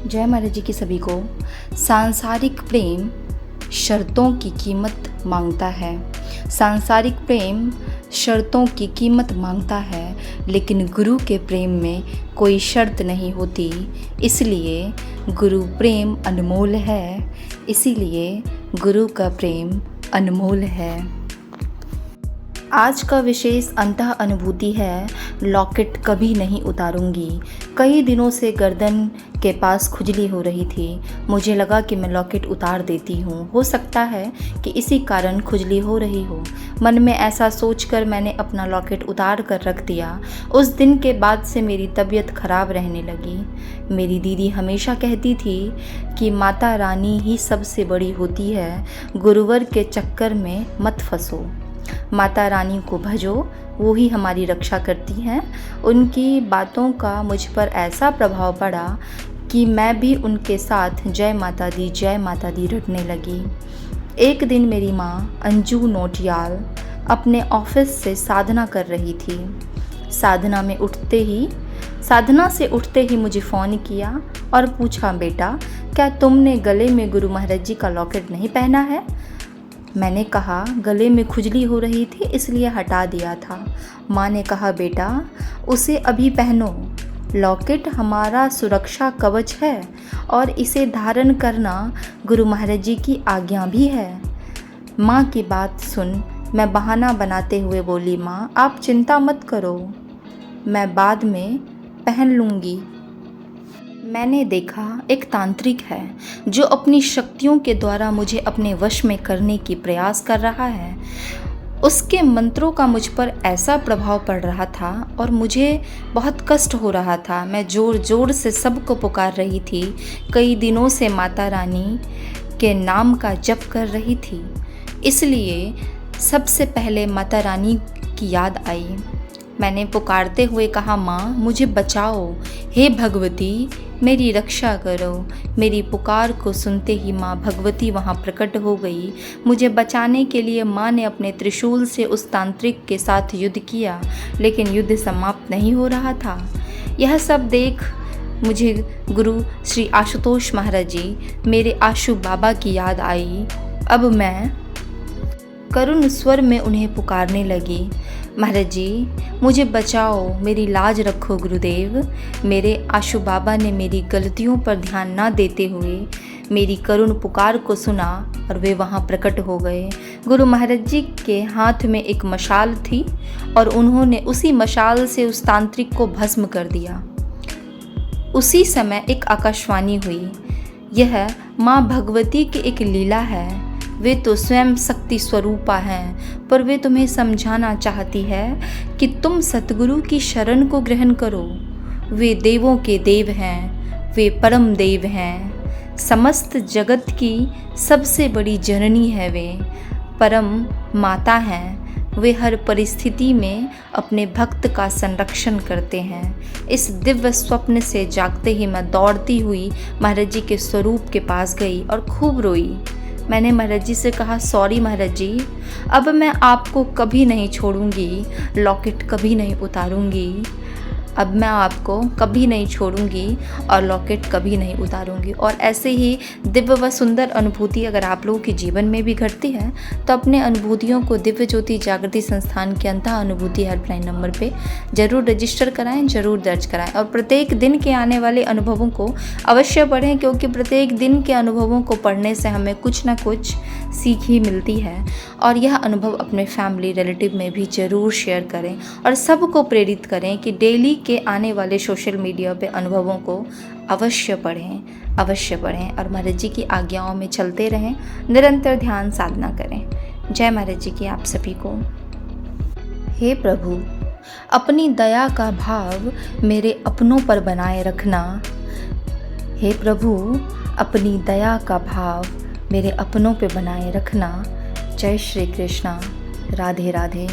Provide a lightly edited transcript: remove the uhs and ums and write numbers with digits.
जय महाराज जी की सभी को। सांसारिक प्रेम शर्तों की कीमत मांगता है। सांसारिक प्रेम शर्तों की कीमत मांगता है, लेकिन गुरु के प्रेम में कोई शर्त नहीं होती। इसलिए गुरु प्रेम अनमोल है। इसीलिए गुरु का प्रेम अनमोल है। आज का विशेष अंतः अनुभूति है, लॉकेट कभी नहीं उतारूंगी। कई दिनों से गर्दन के पास खुजली हो रही थी। मुझे लगा कि मैं लॉकेट उतार देती हूँ। हो सकता है कि इसी कारण खुजली हो रही हो। मन में ऐसा सोचकर मैंने अपना लॉकेट उतार कर रख दिया। उस दिन के बाद से मेरी तबीयत खराब रहने लगी। मेरी दीदी हमेशा कहती थी कि माता रानी ही सबसे बड़ी होती है, गुरुवर के चक्कर में मत फंसो। माता रानी को भजो, वो ही हमारी रक्षा करती हैं। उनकी बातों का मुझ पर ऐसा प्रभाव पड़ा कि मैं भी उनके साथ जय माता दी रटने लगी। एक दिन मेरी माँ अंजू नोटियाल अपने ऑफिस से साधना कर रही थी। साधना से उठते ही मुझे फ़ोन किया और पूछा, बेटा क्या तुमने गले में गुरु महाराज जी का लॉकेट नहीं पहना है? मैंने कहा, गले में खुजली हो रही थी इसलिए हटा दिया था। माँ ने कहा, बेटा उसे अभी पहनो। लॉकेट हमारा सुरक्षा कवच है और इसे धारण करना गुरु महाराज जी की आज्ञा भी है। माँ की बात सुन मैं बहाना बनाते हुए बोली, माँ आप चिंता मत करो, मैं बाद में पहन लूँगी। मैंने देखा एक तांत्रिक है जो अपनी शक्तियों के द्वारा मुझे अपने वश में करने की प्रयास कर रहा है। उसके मंत्रों का मुझ पर ऐसा प्रभाव पड़ रहा था और मुझे बहुत कष्ट हो रहा था। मैं ज़ोर ज़ोर से सबको पुकार रही थी। कई दिनों से माता रानी के नाम का जप कर रही थी। इसलिए सबसे पहले माता रानी की याद आई। मैंने पुकारते हुए कहा, माँ मुझे बचाओ, हे भगवती मेरी रक्षा करो। मेरी पुकार को सुनते ही माँ भगवती वहाँ प्रकट हो गई। मुझे बचाने के लिए माँ ने अपने त्रिशूल से उस तांत्रिक के साथ युद्ध किया, लेकिन युद्ध समाप्त नहीं हो रहा था। यह सब देख मुझे गुरु श्री आशुतोष महाराज जी, मेरे आशु बाबा की याद आई। अब मैं करुण स्वर में उन्हें पुकारने लगी, महाराज जी मुझे बचाओ, मेरी लाज रखो गुरुदेव। मेरे आशु बाबा ने मेरी गलतियों पर ध्यान न देते हुए मेरी करुण पुकार को सुना और वे वहाँ प्रकट हो गए। गुरु महाराज जी के हाथ में एक मशाल थी और उन्होंने उसी मशाल से उस तांत्रिक को भस्म कर दिया। उसी समय एक आकाशवाणी हुई, यह माँ भगवती की एक लीला है। वे तो स्वयं शक्ति स्वरूपा हैं, पर वे तुम्हें समझाना चाहती है कि तुम सतगुरु की शरण को ग्रहण करो। वे देवों के देव हैं, वे परम देव हैं, समस्त जगत की सबसे बड़ी जननी है। वे परम माता हैं। वे हर परिस्थिति में अपने भक्त का संरक्षण करते हैं। इस दिव्य स्वप्न से जागते ही मैं दौड़ती हुई महाराज जी के स्वरूप के पास गई और खूब रोई। मैंने महाराज जी से कहा, सॉरी महाराज जी, अब मैं आपको कभी नहीं छोड़ूंगी, लॉकेट कभी नहीं उतारूंगी। अब मैं आपको कभी नहीं छोड़ूंगी और लॉकेट कभी नहीं उतारूंगी। और ऐसे ही दिव्य व सुंदर अनुभूति अगर आप लोगों के जीवन में भी घटती है तो अपने अनुभूतियों को दिव्य ज्योति जागृति संस्थान के अंतः अनुभूति हेल्पलाइन नंबर पे ज़रूर रजिस्टर कराएं, ज़रूर दर्ज कराएं और प्रत्येक दिन के आने वाले अनुभवों को अवश्य पढ़ें, क्योंकि प्रत्येक दिन के अनुभवों को पढ़ने से हमें कुछ ना कुछ सीख ही मिलती है। और यह अनुभव अपने फैमिली रिलेटिव में भी ज़रूर शेयर करें और सबको प्रेरित करें कि डेली के आने वाले सोशल मीडिया पे अनुभवों को अवश्य पढ़ें और महाराज जी की आज्ञाओं में चलते रहें, निरंतर ध्यान साधना करें। जय महाराज जी की आप सभी को। हे प्रभु, अपनी दया का भाव मेरे अपनों पर बनाए रखना। हे प्रभु, अपनी दया का भाव मेरे अपनों पे बनाए रखना। जय श्री कृष्णा। राधे राधे।